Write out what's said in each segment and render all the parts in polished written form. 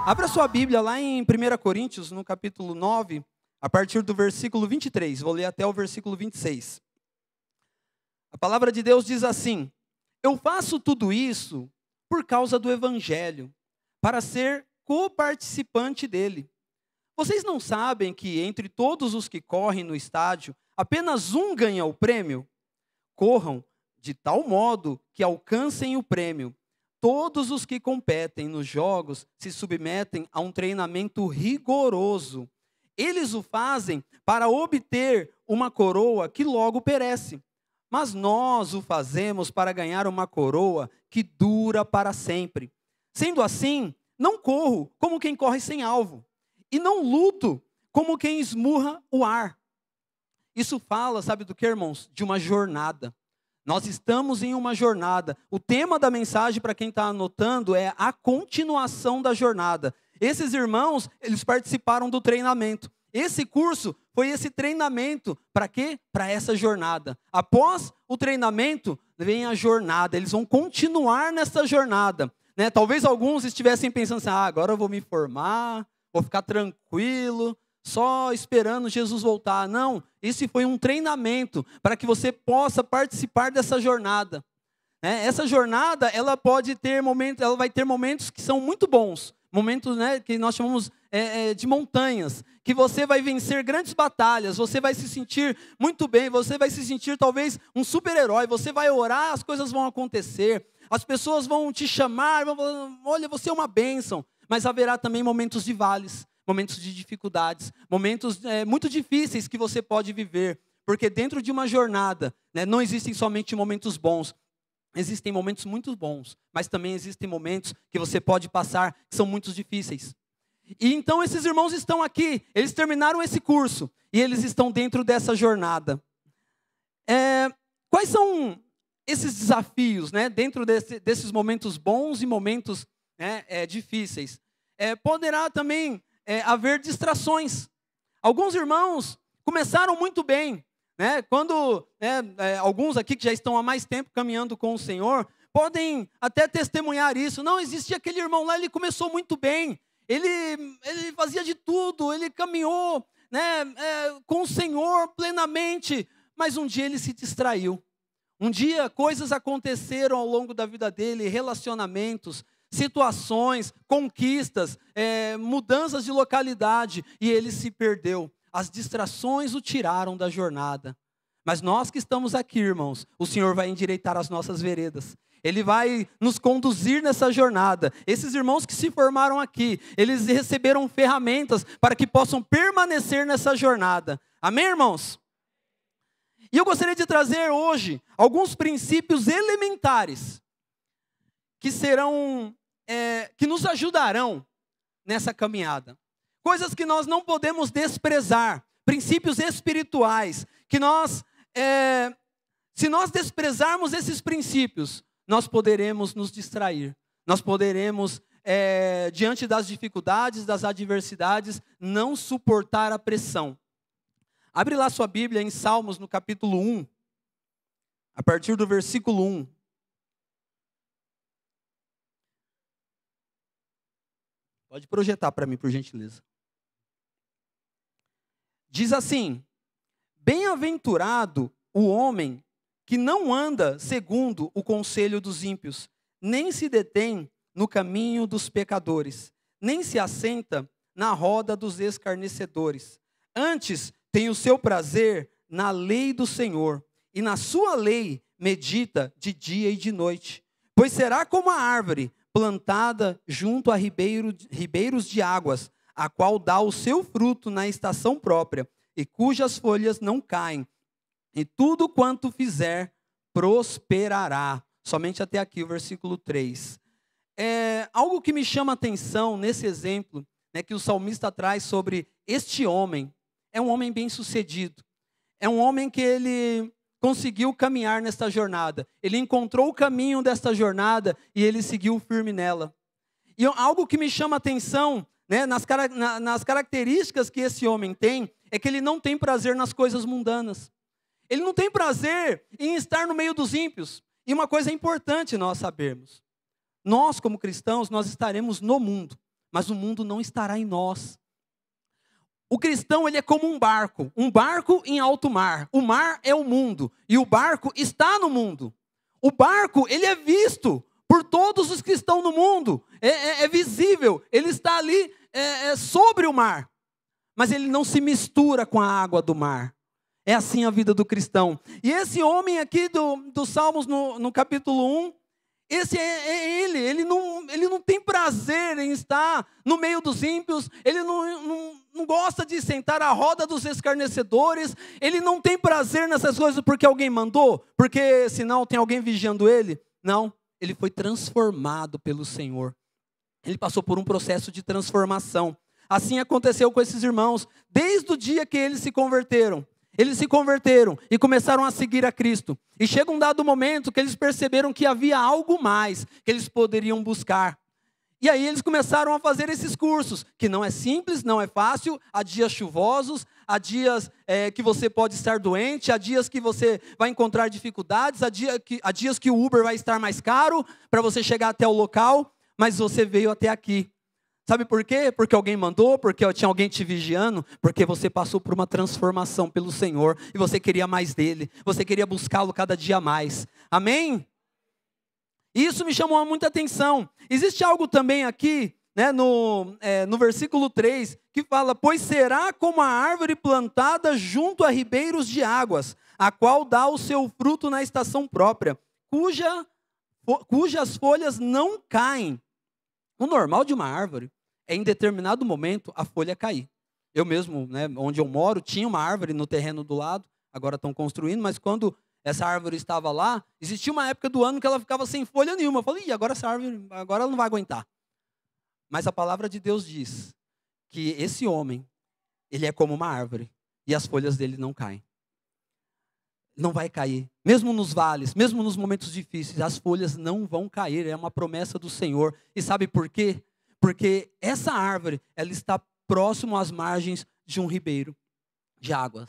Abra sua Bíblia lá em 1 Coríntios, no capítulo 9, a partir do versículo 23. Vou ler até o versículo 26. A palavra de Deus diz assim: eu faço tudo isso por causa do Evangelho, para ser coparticipante dele. Vocês não sabem que entre todos os que correm no estádio, apenas um ganha o prêmio? Corram de tal modo que alcancem o prêmio. Todos os que competem nos jogos se submetem a um treinamento rigoroso. Eles o fazem para obter uma coroa que logo perece. Mas nós o fazemos para ganhar uma coroa que dura para sempre. Sendo assim, não corro como quem corre sem alvo, e não luto como quem esmurra o ar. Isso fala, sabe do que, irmãos? De uma jornada. Nós estamos em uma jornada. O tema da mensagem, para quem está anotando, é a continuação da jornada. Esses irmãos, eles participaram do treinamento. Esse curso foi esse treinamento. Para quê? Para essa jornada. Após o treinamento, vem a jornada. Eles vão continuar nessa jornada. Né? Talvez alguns estivessem pensando assim, agora eu vou me formar, vou ficar tranquilo, só esperando Jesus voltar. Não, esse foi um treinamento para que você possa participar dessa jornada. Essa jornada, ela pode ter momentos, ela vai ter momentos que são muito bons, momentos, né, que nós chamamos de montanhas, que você vai vencer grandes batalhas, você vai se sentir muito bem, você vai se sentir talvez um super-herói, você vai orar, as coisas vão acontecer, as pessoas vão te chamar, vão falar, olha, você é uma bênção, mas haverá também momentos de vales, momentos de dificuldades, momentos muito difíceis que você pode viver, porque dentro de uma jornada, né, não existem somente momentos bons, existem momentos muito bons, mas também existem momentos que você pode passar que são muito difíceis. E então esses irmãos estão aqui, eles terminaram esse curso e eles estão dentro dessa jornada. Quais são esses desafios, né, dentro desses momentos bons e momentos difíceis? Poderá também haver distrações. Alguns irmãos começaram muito bem, né? Quando alguns aqui que já estão há mais tempo caminhando com o Senhor, podem até testemunhar isso. Não, existia aquele irmão lá, ele começou muito bem, ele fazia de tudo, ele caminhou, né, com o Senhor plenamente, mas um dia ele se distraiu. Um dia coisas aconteceram ao longo da vida dele, relacionamentos, situações, conquistas, mudanças de localidade, e ele se perdeu. As distrações o tiraram da jornada. Mas nós que estamos aqui, irmãos, o Senhor vai endireitar as nossas veredas. Ele vai nos conduzir nessa jornada. Esses irmãos que se formaram aqui, eles receberam ferramentas para que possam permanecer nessa jornada. Amém, irmãos? E eu gostaria de trazer hoje alguns princípios elementares que serão, que nos ajudarão nessa caminhada. Coisas que nós não podemos desprezar, princípios espirituais, que nós, se nós desprezarmos esses princípios, nós poderemos nos distrair, nós poderemos, diante das dificuldades, das adversidades, não suportar a pressão. Abre lá sua Bíblia em Salmos, no capítulo 1, a partir do versículo 1. Pode projetar para mim, por gentileza. Diz assim: bem-aventurado o homem que não anda segundo o conselho dos ímpios, nem se detém no caminho dos pecadores, nem se assenta na roda dos escarnecedores. Antes tem o seu prazer na lei do Senhor, e na sua lei medita de dia e de noite. Pois será como a árvore plantada junto a ribeiros de águas, a qual dá o seu fruto na estação própria, e cujas folhas não caem, e tudo quanto fizer prosperará. Somente até aqui o versículo 3. Algo que me chama a atenção nesse exemplo, né, que o salmista traz sobre este homem, é um homem bem-sucedido, é um homem que ele conseguiu caminhar nesta jornada, ele encontrou o caminho desta jornada e ele seguiu firme nela. E algo que me chama a atenção, né, nas características que esse homem tem, é que ele não tem prazer nas coisas mundanas. Ele não tem prazer em estar no meio dos ímpios. E uma coisa importante nós sabermos: nós, como cristãos, nós estaremos no mundo, mas o mundo não estará em nós. O cristão, ele é como um barco em alto mar. O mar é o mundo e o barco está no mundo. O barco, ele é visto por todos os que estão no mundo. É visível, ele está ali sobre o mar. Mas ele não se mistura com a água do mar. É assim a vida do cristão. E esse homem aqui do Salmos, no capítulo 1, esse é ele não tem prazer em estar no meio dos ímpios, ele não gosta de sentar à roda dos escarnecedores, ele não tem prazer nessas coisas porque alguém mandou, porque senão tem alguém vigiando ele. Não, ele foi transformado pelo Senhor. Ele passou por um processo de transformação. Assim aconteceu com esses irmãos, desde o dia que eles se converteram. Eles se converteram e começaram a seguir a Cristo. E chega um dado momento que eles perceberam que havia algo mais que eles poderiam buscar. E aí eles começaram a fazer esses cursos, que não é simples, não é fácil. Há dias chuvosos, há dias que você pode estar doente, há dias que você vai encontrar dificuldades, há dias que o Uber vai estar mais caro para você chegar até o local, mas você veio até aqui. Sabe por quê? Porque alguém mandou, porque tinha alguém te vigiando, porque você passou por uma transformação pelo Senhor e você queria mais dele, você queria buscá-lo cada dia mais. Amém? Isso me chamou muita atenção. Existe algo também aqui, né, no versículo 3, que fala: pois será como a árvore plantada junto a ribeiros de águas, a qual dá o seu fruto na estação própria, cujas folhas não caem. O normal de uma árvore é, em determinado momento, a folha cair. Eu mesmo, né, onde eu moro, tinha uma árvore no terreno do lado, agora estão construindo, mas quando essa árvore estava lá, existia uma época do ano que ela ficava sem folha nenhuma. Eu falei, agora essa árvore, agora ela não vai aguentar. Mas a palavra de Deus diz que esse homem, ele é como uma árvore, e as folhas dele não caem. Não vai cair. Mesmo nos vales, mesmo nos momentos difíceis, as folhas não vão cair. É uma promessa do Senhor. E sabe por quê? Porque essa árvore, ela está próximo às margens de um ribeiro de água.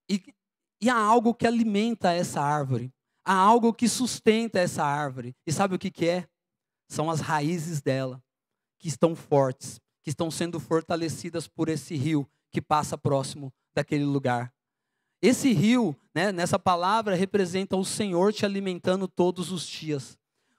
E há algo que alimenta essa árvore. Há algo que sustenta essa árvore. E sabe o que é? São as raízes dela, que estão fortes, que estão sendo fortalecidas por esse rio que passa próximo daquele lugar. Esse rio, né, nessa palavra, representa o Senhor te alimentando todos os dias.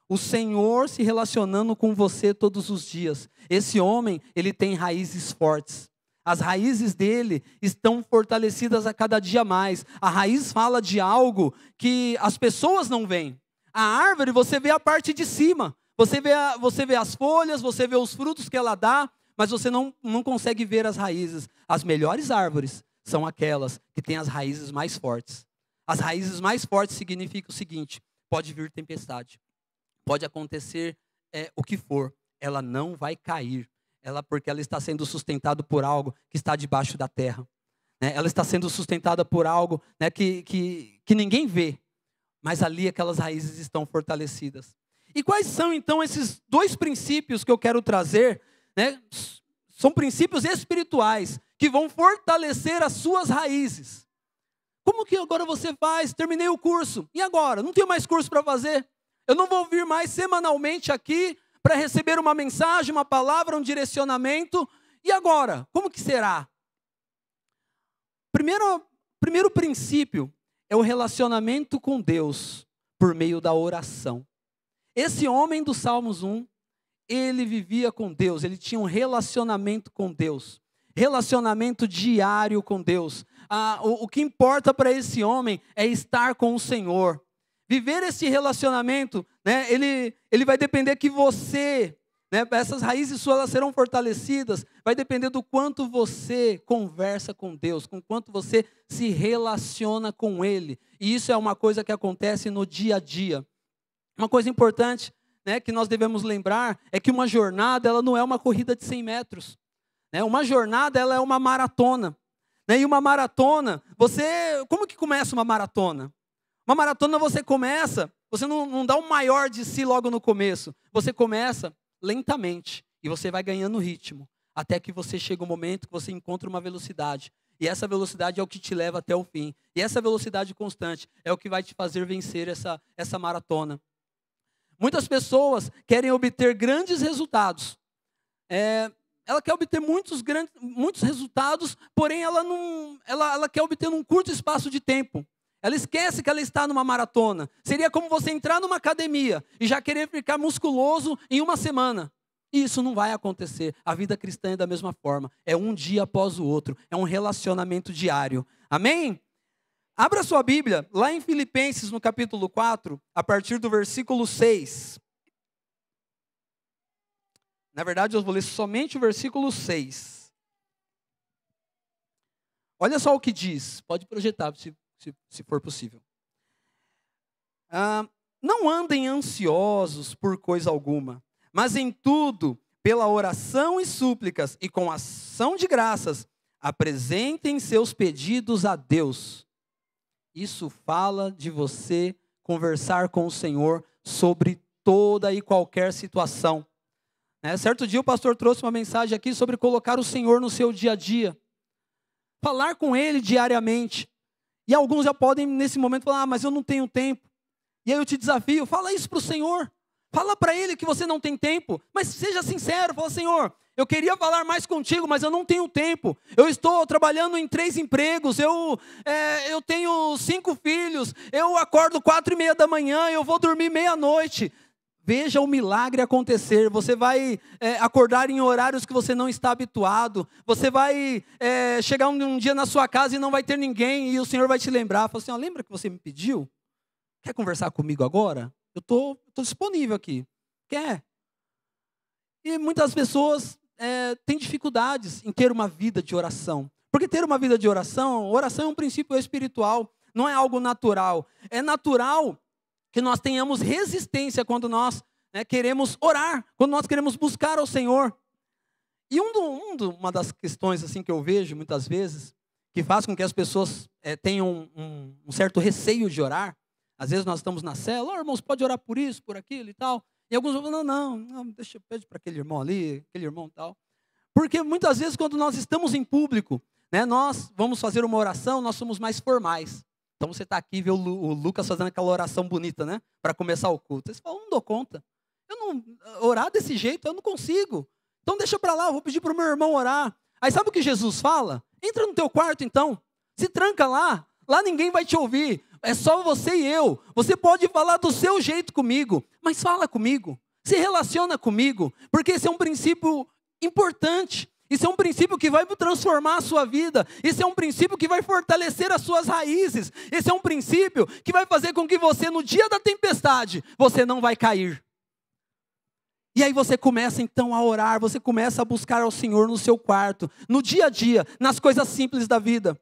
O Senhor se relacionando com você todos os dias. Esse homem, ele tem raízes fortes. As raízes dele estão fortalecidas a cada dia mais. A raiz fala de algo que as pessoas não veem. A árvore, você vê a parte de cima. Você vê as folhas, você vê os frutos que ela dá, mas você não consegue ver as raízes. As melhores árvores são aquelas que têm as raízes mais fortes. As raízes mais fortes significam o seguinte: pode vir tempestade, pode acontecer o que for, ela não vai cair. Porque ela está sendo sustentada por algo que está debaixo da terra. Né? Ela está sendo sustentada por algo, né, que ninguém vê, mas ali aquelas raízes estão fortalecidas. E quais são então esses dois princípios que eu quero trazer? Né? São princípios espirituais que vão fortalecer as suas raízes. Como que agora você faz? Terminei o curso. E agora? Não tenho mais curso para fazer? Eu não vou vir mais semanalmente aqui para receber uma mensagem, uma palavra, um direcionamento. E agora? Como que será? Primeiro princípio é o relacionamento com Deus por meio da oração. Esse homem do Salmos 1, ele vivia com Deus, ele tinha um relacionamento com Deus. Relacionamento diário com Deus. O que importa para esse homem é estar com o Senhor. Viver esse relacionamento, né, ele vai depender que você, né, essas raízes suas elas serão fortalecidas, vai depender do quanto você conversa com Deus, com quanto você se relaciona com Ele. E isso é uma coisa que acontece no dia a dia. Uma coisa importante, né, que nós devemos lembrar é que uma jornada ela não é uma corrida de 100 metros. Né? Uma jornada ela é uma maratona. Né? E uma maratona, como que começa uma maratona? Uma maratona você começa, você não dá o maior de si logo no começo. Você começa lentamente e você vai ganhando ritmo. Até que você chega um momento que você encontra uma velocidade. E essa velocidade é o que te leva até o fim. E essa velocidade constante é o que vai te fazer vencer essa maratona. Muitas pessoas querem obter grandes resultados. ela quer obter muitos resultados, porém ela quer obter num curto espaço de tempo. Ela esquece que ela está numa maratona. Seria como você entrar numa academia e já querer ficar musculoso em uma semana. E isso não vai acontecer. A vida cristã é da mesma forma. É um dia após o outro. É um relacionamento diário. Amém? Abra sua Bíblia, lá em Filipenses, no capítulo 4, a partir do versículo 6. Na verdade, eu vou ler somente o versículo 6. Olha só o que diz. Pode projetar, se for possível. Não andem ansiosos por coisa alguma, mas em tudo, pela oração e súplicas, e com ação de graças, apresentem seus pedidos a Deus. Isso fala de você conversar com o Senhor sobre toda e qualquer situação. Certo dia o pastor trouxe uma mensagem aqui sobre colocar o Senhor no seu dia a dia. Falar com Ele diariamente. E alguns já podem nesse momento falar, mas eu não tenho tempo. E aí eu te desafio, fala isso para o Senhor. Fala para Ele que você não tem tempo. Mas seja sincero, fala, Senhor, eu queria falar mais contigo, mas eu não tenho tempo. Eu estou trabalhando em 3 empregos, eu tenho 5 filhos, eu acordo 4:30 da manhã, eu vou dormir meia-noite. Veja o milagre acontecer. Você vai acordar em horários que você não está habituado. Você vai chegar um dia na sua casa e não vai ter ninguém. E o Senhor vai te lembrar. Fala assim, lembra que você me pediu? Quer conversar comigo agora? Eu estou disponível aqui. Quer? E muitas pessoas têm dificuldades em ter uma vida de oração. Porque ter uma vida de oração é um princípio espiritual. Não é algo natural. É natural que nós tenhamos resistência quando nós queremos orar, quando nós queremos buscar ao Senhor. E uma das questões assim que eu vejo muitas vezes, que faz com que as pessoas tenham um certo receio de orar. Às vezes nós estamos na célula, irmãos, pode orar por isso, por aquilo e tal. E alguns vão falar, não, deixa eu pedir para aquele irmão ali, aquele irmão e tal. Porque muitas vezes quando nós estamos em público, nós vamos fazer uma oração, nós somos mais formais. Então você está aqui e vê o Lucas fazendo aquela oração bonita, para começar o culto. Você fala, não dou conta. Orar desse jeito, eu não consigo. Então deixa para lá, eu vou pedir para o meu irmão orar. Aí sabe o que Jesus fala? Entra no teu quarto então. Se tranca lá ninguém vai te ouvir. É só você e eu. Você pode falar do seu jeito comigo, mas fala comigo. Se relaciona comigo, porque esse é um princípio importante. Isso é um princípio que vai transformar a sua vida. Isso é um princípio que vai fortalecer as suas raízes. Esse é um princípio que vai fazer com que você, no dia da tempestade, você não vai cair. E aí você começa então a orar, você começa a buscar ao Senhor no seu quarto, no dia a dia, nas coisas simples da vida.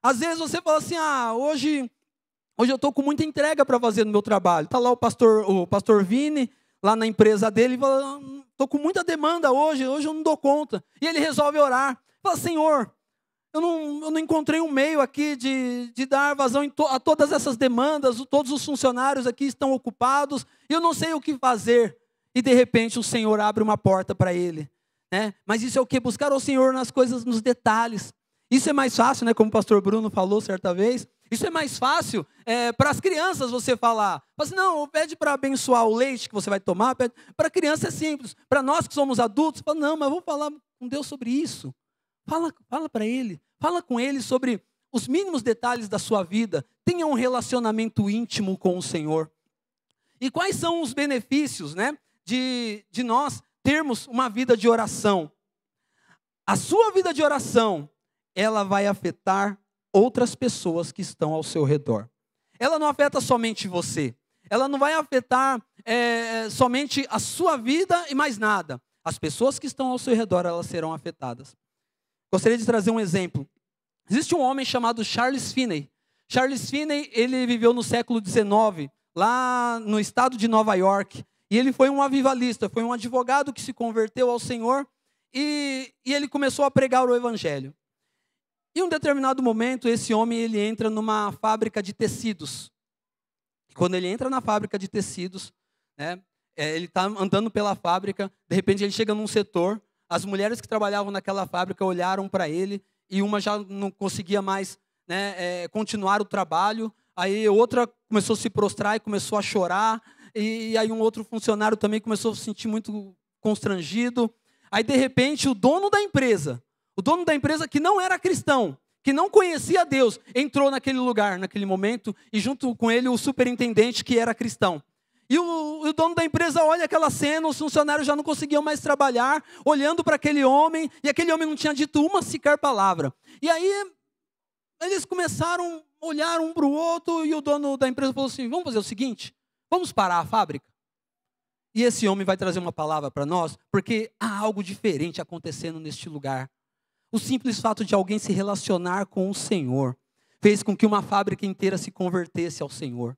Às vezes você fala assim, hoje eu estou com muita entrega para fazer no meu trabalho. Está lá o pastor Vini, lá na empresa dele, e fala, estou com muita demanda hoje eu não dou conta. E ele resolve orar. Fala, Senhor, eu não encontrei um meio aqui de dar vazão a todas essas demandas, todos os funcionários aqui estão ocupados, e eu não sei o que fazer. E de repente o Senhor abre uma porta para ele. Mas isso é o quê? Buscar ao Senhor nas coisas, nos detalhes. Isso é mais fácil, como o pastor Bruno falou certa vez. Isso é mais fácil para as crianças você falar. Fala assim, não, pede para abençoar o leite que você vai tomar. Para a criança é simples. Para nós que somos adultos, fala, não, mas eu vou falar com Deus sobre isso. Fala para Ele. Fala com Ele sobre os mínimos detalhes da sua vida. Tenha um relacionamento íntimo com o Senhor. E quais são os benefícios de nós termos uma vida de oração? A sua vida de oração, ela vai afetar outras pessoas que estão ao seu redor. Ela não afeta somente você. Ela não vai afetar somente a sua vida e mais nada. As pessoas que estão ao seu redor, elas serão afetadas. Gostaria de trazer um exemplo. Existe um homem chamado Charles Finney. Charles Finney, ele viveu no século XIX, lá no estado de Nova York. E ele foi um avivalista, foi um advogado que se converteu ao Senhor e ele começou a pregar o evangelho. Em um determinado momento, esse homem ele entra numa fábrica de tecidos. E quando ele entra na fábrica de tecidos, ele está andando pela fábrica, de repente ele chega num setor, as mulheres que trabalhavam naquela fábrica olharam para ele, e uma já não conseguia mais continuar o trabalho, aí outra começou a se prostrar e começou a chorar, e aí um outro funcionário também começou a se sentir muito constrangido. Aí, de repente, o dono da empresa que não era cristão, que não conhecia Deus, entrou naquele lugar, naquele momento, e junto com ele o superintendente que era cristão. E o dono da empresa olha aquela cena, os funcionários já não conseguiam mais trabalhar, olhando para aquele homem, e aquele homem não tinha dito uma sequer palavra. E aí, eles começaram a olhar um para o outro, e o dono da empresa falou assim, vamos fazer o seguinte, vamos parar a fábrica? E esse homem vai trazer uma palavra para nós, porque há algo diferente acontecendo neste lugar. O simples fato de alguém se relacionar com o Senhor fez com que uma fábrica inteira se convertesse ao Senhor.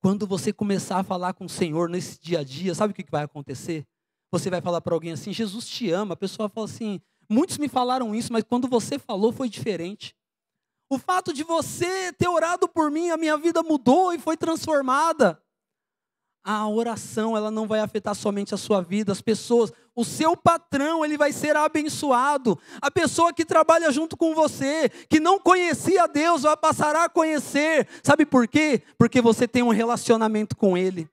Quando você começar a falar com o Senhor nesse dia a dia, sabe o que vai acontecer? Você vai falar para alguém assim, Jesus te ama. A pessoa fala assim, muitos me falaram isso, mas quando você falou foi diferente. O fato de você ter orado por mim, a minha vida mudou e foi transformada. A oração, ela não vai afetar somente a sua vida, as pessoas. O seu patrão, ele vai ser abençoado. A pessoa que trabalha junto com você, que não conhecia Deus, vai passar a conhecer. Sabe por quê? Porque você tem um relacionamento com Ele.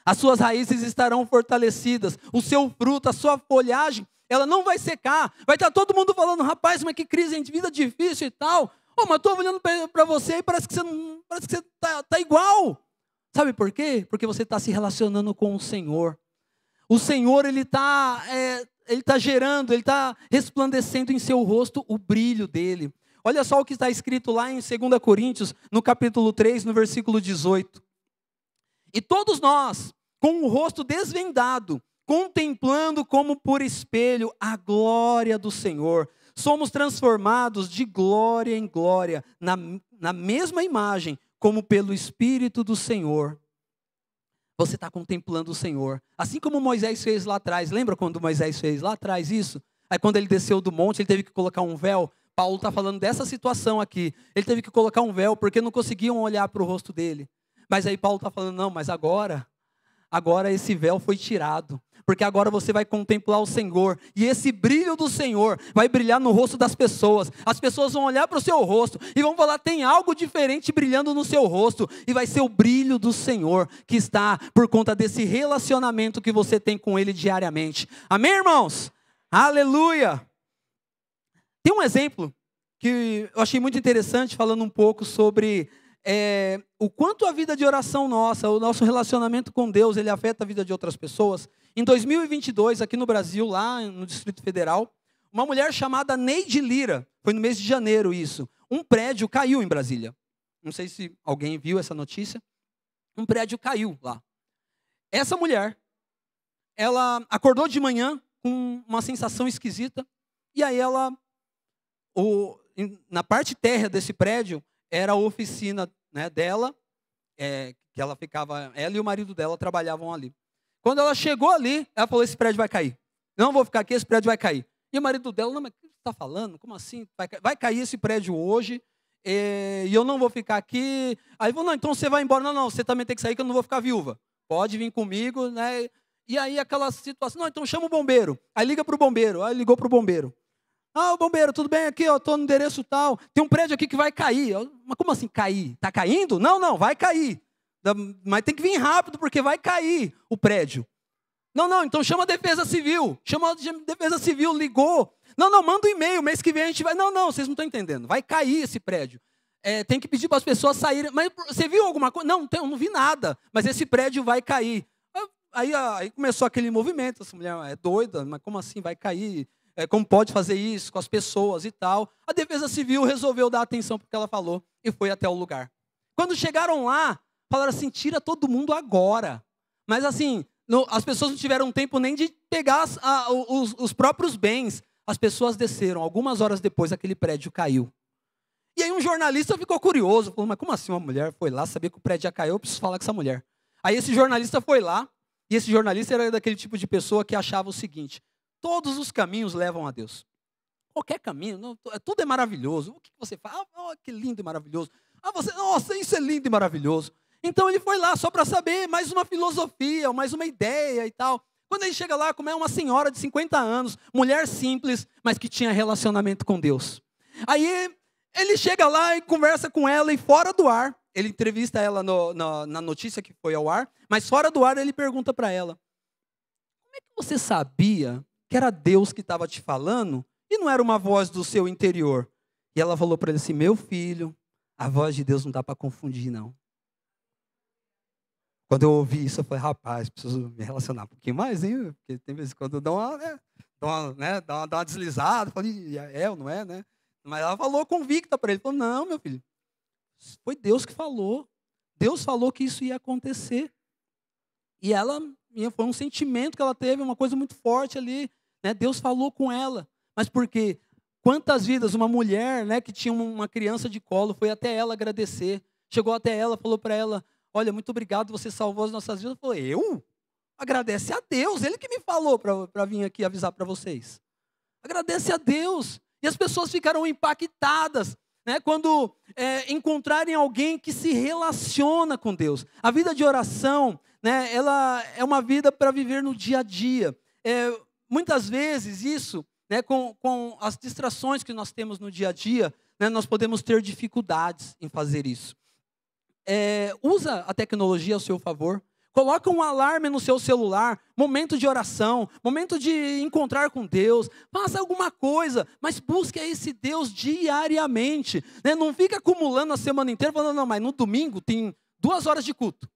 As suas raízes estarão fortalecidas. O seu fruto, a sua folhagem, ela não vai secar. Vai estar todo mundo falando, rapaz, mas que crise de vida difícil e tal. Oh, mas estou olhando para você e parece que você tá igual. Sabe por quê? Porque você está se relacionando com o Senhor. O Senhor, Ele está gerando, Ele está resplandecendo em seu rosto o brilho dEle. Olha só o que está escrito lá em 2 Coríntios, no capítulo 3, no versículo 18. E todos nós, com o rosto desvendado, contemplando como por espelho a glória do Senhor, somos transformados de glória em glória, na mesma imagem, como pelo Espírito do Senhor. Você está contemplando o Senhor. Assim como Moisés fez lá atrás. Lembra quando Moisés fez lá atrás isso? Aí quando ele desceu do monte, ele teve que colocar um véu. Paulo está falando dessa situação aqui. Ele teve que colocar um véu, porque não conseguiam olhar para o rosto dele. Mas aí Paulo está falando, não, mas agora esse véu foi tirado. Porque agora você vai contemplar o Senhor. E esse brilho do Senhor vai brilhar no rosto das pessoas. As pessoas vão olhar para o seu rosto e vão falar, tem algo diferente brilhando no seu rosto. E vai ser o brilho do Senhor que está por conta desse relacionamento que você tem com Ele diariamente. Amém, irmãos? Aleluia! Tem um exemplo que eu achei muito interessante, falando um pouco sobre o quanto a vida de oração nossa, o nosso relacionamento com Deus, ele afeta a vida de outras pessoas. Em 2022, aqui no Brasil, lá no Distrito Federal, uma mulher chamada Neide Lira, foi no mês de janeiro isso, um prédio caiu em Brasília. Não sei se alguém viu essa notícia. Um prédio caiu lá. Essa mulher, ela acordou de manhã com uma sensação esquisita, e aí na parte térrea desse prédio, era a oficina, né, dela, que ela e o marido dela trabalhavam ali. Quando ela chegou ali, ela falou, esse prédio vai cair. Não vou ficar aqui, esse prédio vai cair. E o marido dela, não, mas o que você está falando? Como assim? Vai cair esse prédio hoje, e eu não vou ficar aqui. Aí falou, não, então você vai embora. Não, você também tem que sair, que eu não vou ficar viúva. Pode vir comigo, né? E aí aquela situação, não, então chama o bombeiro. Aí liga para o bombeiro. Aí ligou para o bombeiro. Ah, o bombeiro, tudo bem aqui, estou no endereço tal. Tem um prédio aqui que vai cair. Mas como assim cair? Está caindo? Não, vai cair. Mas tem que vir rápido, porque vai cair o prédio. Não, então chama a Defesa Civil. Chama a Defesa Civil, ligou. Não, manda um e-mail, mês que vem a gente vai... Não, vocês não estão entendendo. Vai cair esse prédio. Tem que pedir para as pessoas saírem. Mas você viu alguma coisa? Não, eu não vi nada. Mas esse prédio vai cair. Aí começou aquele movimento. Essa mulher é doida, mas como assim vai cair? Como pode fazer isso com as pessoas e tal. A Defesa Civil resolveu dar atenção para o que ela falou e foi até o lugar. Quando chegaram lá, falaram assim, tira todo mundo agora. Mas assim, as pessoas não tiveram tempo nem de pegar os próprios bens. As pessoas desceram. Algumas horas depois, aquele prédio caiu. E aí um jornalista ficou curioso. Falou, mas como assim uma mulher foi lá, sabia que o prédio ia cair, eu preciso falar com essa mulher. Aí esse jornalista foi lá, e esse jornalista era daquele tipo de pessoa que achava o seguinte, todos os caminhos levam a Deus. Qualquer caminho, tudo é maravilhoso. O que você fala? Que lindo e maravilhoso. Nossa, isso é lindo e maravilhoso. Então ele foi lá só para saber mais uma filosofia, mais uma ideia e tal. Quando ele chega lá, como é uma senhora de 50 anos, mulher simples, mas que tinha relacionamento com Deus. Aí ele chega lá e conversa com ela e fora do ar, ele entrevista ela na notícia que foi ao ar, mas fora do ar ele pergunta para ela, como é que Você sabia que era Deus que estava te falando e não era uma voz do seu interior? E ela falou para ele assim: meu filho, a voz de Deus não dá para confundir, não. Quando eu ouvi isso, eu falei: rapaz, preciso me relacionar um pouquinho mais, hein? Porque tem vezes quando eu dou uma, né, dá uma deslizada, eu falei: é ou não é, né? Mas ela falou convicta para ele, falou: não, meu filho, foi Deus que falou. Deus falou que isso ia acontecer. E ela, foi um sentimento que ela teve, uma coisa muito forte ali, né? Deus falou com ela. Mas por quê? Quantas vidas, uma mulher, né, que tinha uma criança de colo, foi até ela agradecer. Chegou até ela, falou para ela: olha, muito obrigado, você salvou as nossas vidas. Ela falou: eu? Agradece a Deus, Ele que me falou para vir aqui avisar para vocês. Agradece a Deus. E as pessoas ficaram impactadas, né, quando encontrarem alguém que se relaciona com Deus. A vida de oração, né, ela é uma vida para viver no dia a dia. Muitas vezes isso, né, com as distrações que nós temos no dia a dia, né, nós podemos ter dificuldades em fazer isso. Usa a tecnologia ao seu favor. Coloca um alarme no seu celular, momento de oração, momento de encontrar com Deus. Faça alguma coisa, mas busque esse Deus diariamente. Né? Não fica acumulando a semana inteira, falando: não, mas no domingo tem 2 horas de culto.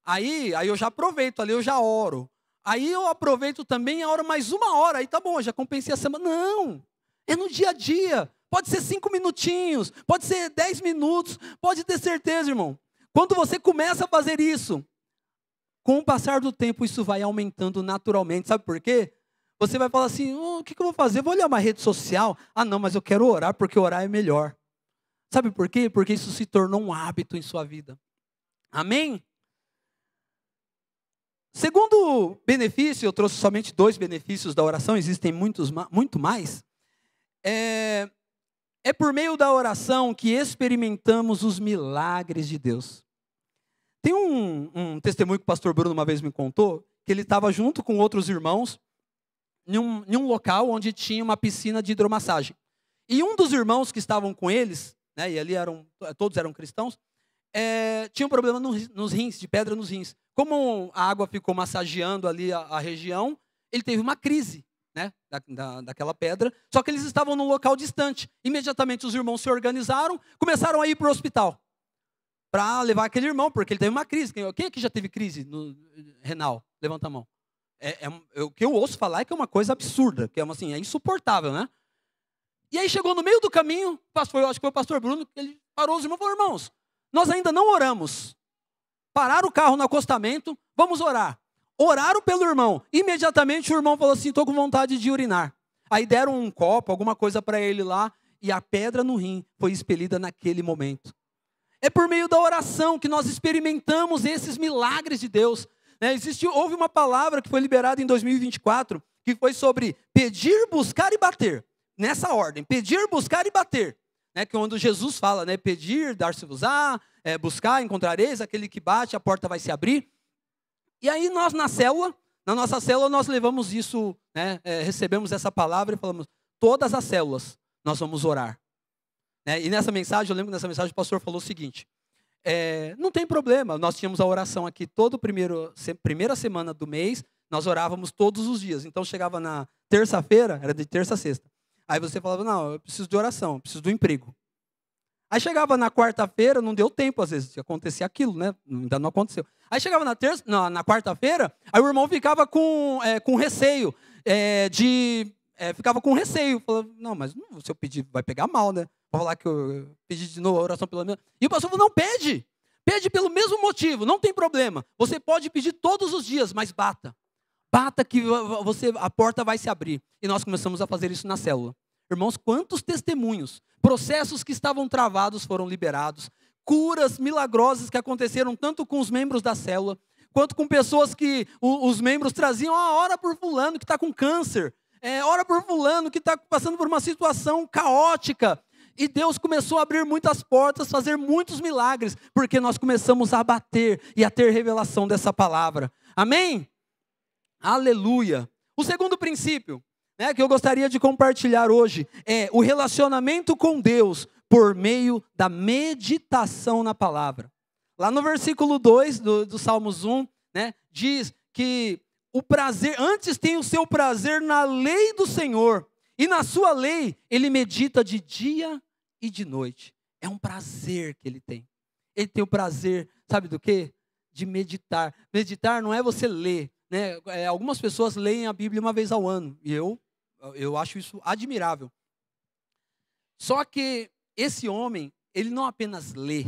Aí eu já aproveito ali, eu já oro. Aí eu aproveito também a hora mais 1 hora, aí tá bom, eu já compensei a semana. Não, é no dia a dia. Pode ser 5 minutinhos, pode ser 10 minutos, pode ter certeza, irmão. Quando você começa a fazer isso, com o passar do tempo, isso vai aumentando naturalmente. Sabe por quê? Você vai falar assim: o que eu vou fazer? Vou olhar uma rede social? Ah, não, mas eu quero orar, porque orar é melhor. Sabe por quê? Porque isso se tornou um hábito em sua vida. Amém? Segundo benefício, eu trouxe somente 2 benefícios da oração, existem muito mais. É por meio da oração que experimentamos os milagres de Deus. Tem um testemunho que o pastor Bruno uma vez me contou, que ele estava junto com outros irmãos em um local onde tinha uma piscina de hidromassagem. E um dos irmãos que estavam com eles, né, e ali todos eram cristãos, tinha um problema nos rins, de pedra nos rins. Como a água ficou massageando ali a região, ele teve uma crise, né, daquela pedra, só que eles estavam num local distante. Imediatamente os irmãos se organizaram, começaram a ir para o hospital para levar aquele irmão, porque ele teve uma crise. Quem aqui já teve crise renal? Levanta a mão. O que eu ouço falar é que é uma coisa absurda, que é insuportável, né? E aí chegou no meio do caminho, acho que foi o pastor Bruno, ele parou os irmãos e falou: irmãos, nós ainda não oramos. Pararam o carro no acostamento, vamos orar. Oraram pelo irmão. Imediatamente o irmão falou assim: estou com vontade de urinar. Aí deram um copo, alguma coisa para ele lá, e a pedra no rim foi expelida naquele momento. É por meio da oração que nós experimentamos esses milagres de Deus. Houve uma palavra que foi liberada em 2024, que foi sobre pedir, buscar e bater. Nessa ordem, pedir, buscar e bater. Que quando Jesus fala, né, pedir, dar-se-vos-á, buscar, encontrareis, aquele que bate, a porta vai se abrir. E aí nós na nossa célula, nós levamos isso, né, recebemos essa palavra e falamos: todas as células nós vamos orar. E nessa mensagem, eu lembro que nessa mensagem o pastor falou o seguinte: não tem problema, nós tínhamos a oração aqui toda primeira semana do mês, nós orávamos todos os dias. Então chegava na terça-feira, era de terça a sexta. Aí você falava: não, eu preciso de oração, eu preciso do emprego. Aí chegava na quarta-feira, não deu tempo às vezes de acontecer aquilo, né? Ainda não aconteceu. Aí chegava na quarta-feira, aí o irmão ficava com receio, ficava com receio. Falava: não, mas se eu pedir vai pegar mal, né? Vou falar que eu pedi de novo a oração pela minha. E o pastor falou: não, pede. Pede pelo mesmo motivo, não tem problema. Você pode pedir todos os dias, mas bata. Bata que a porta vai se abrir. E nós começamos a fazer isso na célula. Irmãos, quantos testemunhos, processos que estavam travados foram liberados, curas milagrosas que aconteceram tanto com os membros da célula, quanto com pessoas que os membros traziam: ora por fulano que está com câncer, ora por fulano que está passando por uma situação caótica. E Deus começou a abrir muitas portas, fazer muitos milagres, porque nós começamos a bater e a ter revelação dessa palavra. Amém? Aleluia. O segundo princípio, né, que eu gostaria de compartilhar hoje é o relacionamento com Deus por meio da meditação na palavra. Lá no versículo 2 do Salmos 1, né, diz que o prazer, antes tem o seu prazer na lei do Senhor, e na sua lei ele medita de dia e de noite. É um prazer que ele tem. Ele tem o prazer, sabe do quê? De meditar. Meditar não é você ler, né? Algumas pessoas leem a Bíblia uma vez ao ano, e eu acho isso admirável. Só que esse homem, ele não apenas lê,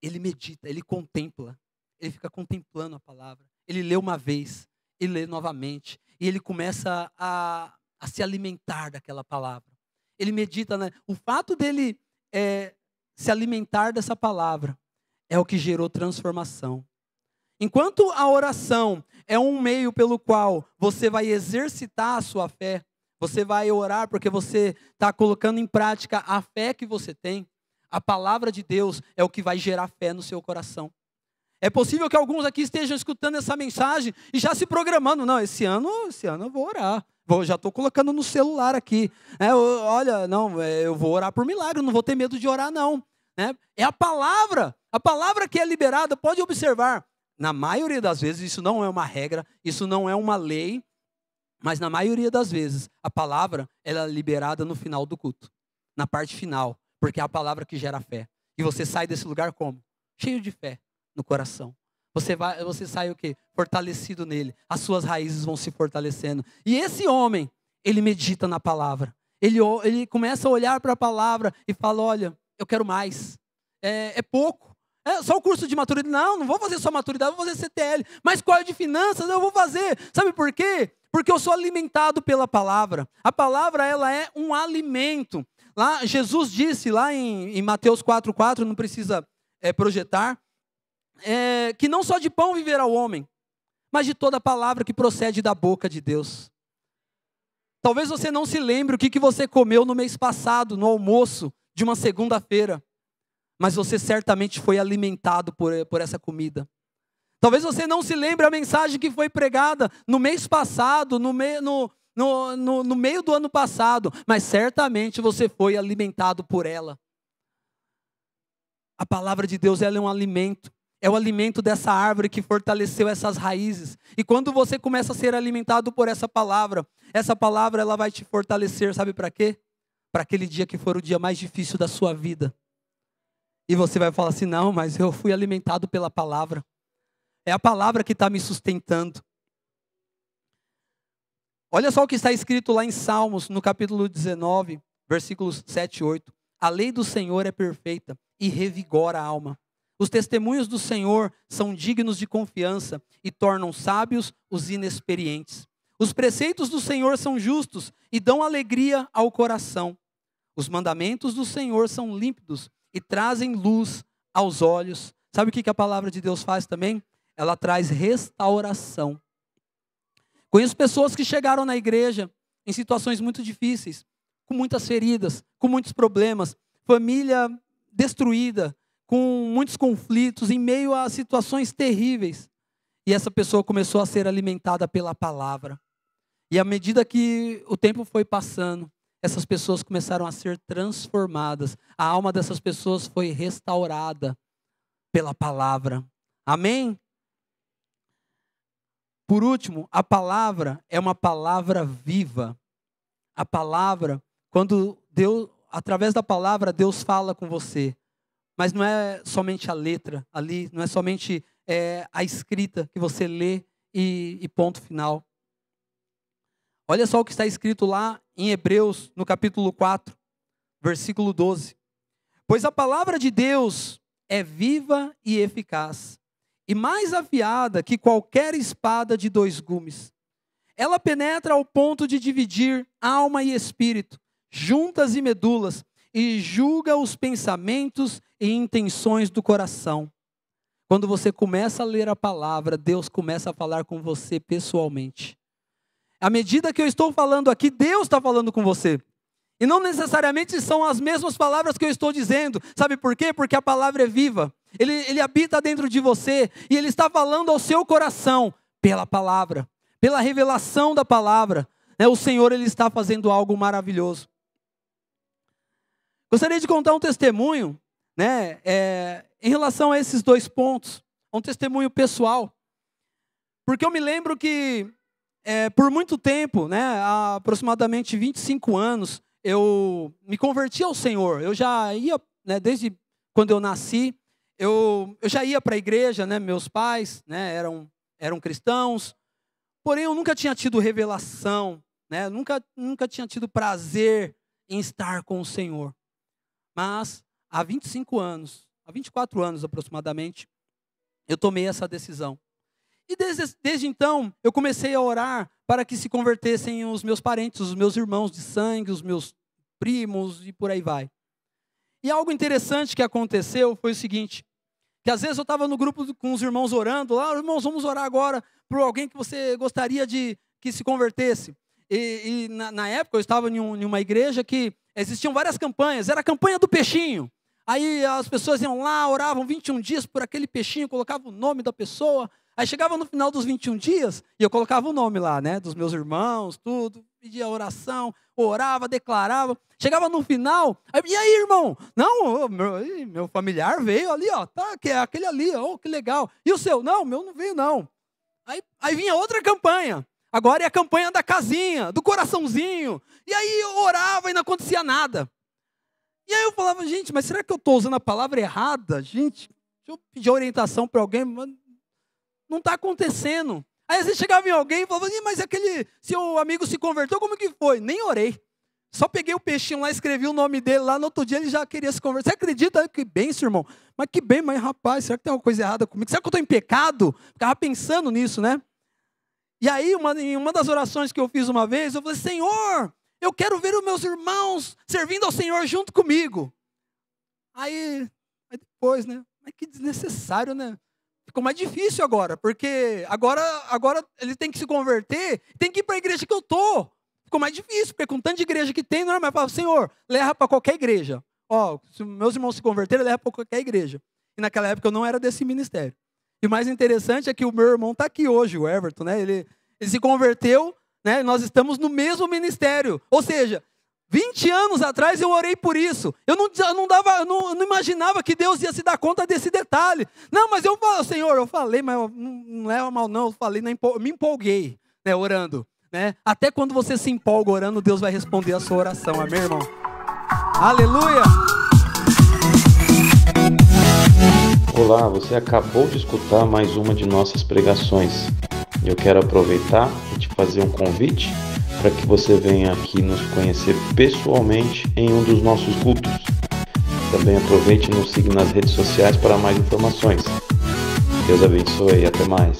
ele medita, ele contempla, ele fica contemplando a palavra. Ele lê uma vez, ele lê novamente, e ele começa a se alimentar daquela palavra. Ele medita, né? O fato dele se alimentar dessa palavra é o que gerou transformação. Enquanto a oração é um meio pelo qual você vai exercitar a sua fé, você vai orar porque você está colocando em prática a fé que você tem, a palavra de Deus é o que vai gerar fé no seu coração. É possível que alguns aqui estejam escutando essa mensagem e já se programando. Não, esse ano eu vou orar. Já estou colocando no celular aqui. Eu vou orar por milagre, não vou ter medo de orar não. É a palavra que é liberada, pode observar. Na maioria das vezes, isso não é uma regra, isso não é uma lei, mas na maioria das vezes, a palavra ela é liberada no final do culto, na parte final, porque é a palavra que gera fé. E você sai desse lugar como? Cheio de fé no coração. Você sai o quê? Fortalecido nele. As suas raízes vão se fortalecendo. E esse homem, ele medita na palavra. Ele começa a olhar para a palavra e fala, olha, eu quero mais. É pouco. É só o curso de maturidade. Não vou fazer só maturidade, vou fazer CTL. Mas qual é de finanças? Eu vou fazer. Sabe por quê? Porque eu sou alimentado pela palavra. A palavra, ela é um alimento. Lá, Jesus disse, lá em Mateus 4,4, não precisa projetar, que não só de pão viverá o homem, mas de toda palavra que procede da boca de Deus. Talvez você não se lembre o que você comeu no mês passado, no almoço de uma segunda-feira, mas você certamente foi alimentado por essa comida. Talvez você não se lembre a mensagem que foi pregada no mês passado, no meio do ano passado, mas certamente você foi alimentado por ela. A palavra de Deus, ela é um alimento. É o alimento dessa árvore que fortaleceu essas raízes. E quando você começa a ser alimentado por essa palavra ela vai te fortalecer, sabe para quê? Para aquele dia que for o dia mais difícil da sua vida. E você vai falar assim, não, mas eu fui alimentado pela palavra. É a palavra que está me sustentando. Olha só o que está escrito lá em Salmos, no capítulo 19, versículos 7 e 8. A lei do Senhor é perfeita e revigora a alma. Os testemunhos do Senhor são dignos de confiança e tornam sábios os inexperientes. Os preceitos do Senhor são justos e dão alegria ao coração. Os mandamentos do Senhor são límpidos e trazem luz aos olhos. Sabe o que a palavra de Deus faz também? Ela traz restauração. Conheço pessoas que chegaram na igreja em situações muito difíceis, com muitas feridas, com muitos problemas, família destruída, com muitos conflitos, em meio a situações terríveis. E essa pessoa começou a ser alimentada pela palavra. E à medida que o tempo foi passando, essas pessoas começaram a ser transformadas. A alma dessas pessoas foi restaurada pela palavra. Amém? Por último, a palavra é uma palavra viva. A palavra, quando Deus, através da palavra, Deus fala com você. Mas não é somente a letra ali, não é somente a escrita que você lê e ponto final. Olha só o que está escrito lá em Hebreus, no capítulo 4, versículo 12. Pois a palavra de Deus é viva e eficaz, e mais afiada que qualquer espada de 2 gumes. Ela penetra ao ponto de dividir alma e espírito, juntas e medulas, e julga os pensamentos e intenções do coração. Quando você começa a ler a palavra, Deus começa a falar com você pessoalmente. À medida que eu estou falando aqui, Deus está falando com você. E não necessariamente são as mesmas palavras que eu estou dizendo. Sabe por quê? Porque a palavra é viva. Ele habita dentro de você e Ele está falando ao seu coração pela palavra, pela revelação da palavra. O Senhor, Ele está fazendo algo maravilhoso. Gostaria de contar um testemunho, em relação a esses 2 pontos. Um testemunho pessoal. Porque eu me lembro que, por muito tempo, né, há aproximadamente 25 anos, eu me converti ao Senhor. Eu já ia, né, desde quando eu nasci, eu já ia para a igreja, né, meus pais, né, eram cristãos, porém eu nunca tinha tido revelação, né, nunca tinha tido prazer em estar com o Senhor. Mas há 25 anos, há 24 anos aproximadamente, eu tomei essa decisão. E desde então, eu comecei a orar para que se convertessem os meus parentes, os meus irmãos de sangue, os meus primos e por aí vai. E algo interessante que aconteceu foi o seguinte, que às vezes eu estava no grupo com os irmãos orando, irmãos, vamos orar agora por alguém que você gostaria de que se convertesse. E na época eu estava em uma igreja que existiam várias campanhas, era a campanha do peixinho. Aí as pessoas iam lá, oravam 21 dias por aquele peixinho, colocavam o nome da pessoa. Aí chegava no final dos 21 dias, e eu colocava o nome lá, né, dos meus irmãos, tudo, pedia oração, orava, declarava. Chegava no final, e aí, irmão? Não, meu familiar veio ali, ó, tá, que é aquele ali, ó, que legal. E o seu? Não, meu não veio, não. Aí vinha outra campanha. Agora é a campanha da casinha, do coraçãozinho. E aí eu orava e não acontecia nada. E aí eu falava, gente, mas será que eu estou usando a palavra errada? Gente, deixa eu pedir orientação para alguém, não está acontecendo. Aí às vezes chegava em alguém e falava, mas aquele seu amigo se converteu, como que foi? Nem orei. Só peguei o peixinho lá, escrevi o nome dele lá, no outro dia ele já queria se converter. Você acredita? Que benção, irmão. Mas que bem, mas rapaz, será que tem alguma coisa errada comigo? Será que eu estou em pecado? Ficava pensando nisso, né? E aí, em uma das orações que eu fiz uma vez, eu falei, Senhor, eu quero ver os meus irmãos servindo ao Senhor junto comigo. Aí depois, né? Mas que desnecessário, né? Ficou mais difícil agora, porque agora ele tem que se converter, tem que ir para a igreja que eu estou. Ficou mais difícil, porque com tanta igreja que tem, não é mais falar, Senhor, leva para qualquer igreja. Ó, se meus irmãos se converterem, leva para qualquer igreja. E naquela época eu não era desse ministério. E o mais interessante é que o meu irmão está aqui hoje, o Everton, né? Ele se converteu, né? Nós estamos no mesmo ministério. Ou seja, 20 anos atrás eu orei por isso. Eu não imaginava que Deus ia se dar conta desse detalhe. Não, mas eu falo, Senhor, eu falei, mas não leva mal não, eu falei, me empolguei, né, orando. Né? Até quando você se empolga orando, Deus vai responder a sua oração, amém, irmão? Aleluia! Olá, você acabou de escutar mais uma de nossas pregações. Eu quero aproveitar e te fazer um convite para que você venha aqui nos conhecer pessoalmente em um dos nossos cultos. Também aproveite e nos siga nas redes sociais para mais informações. Deus abençoe e até mais.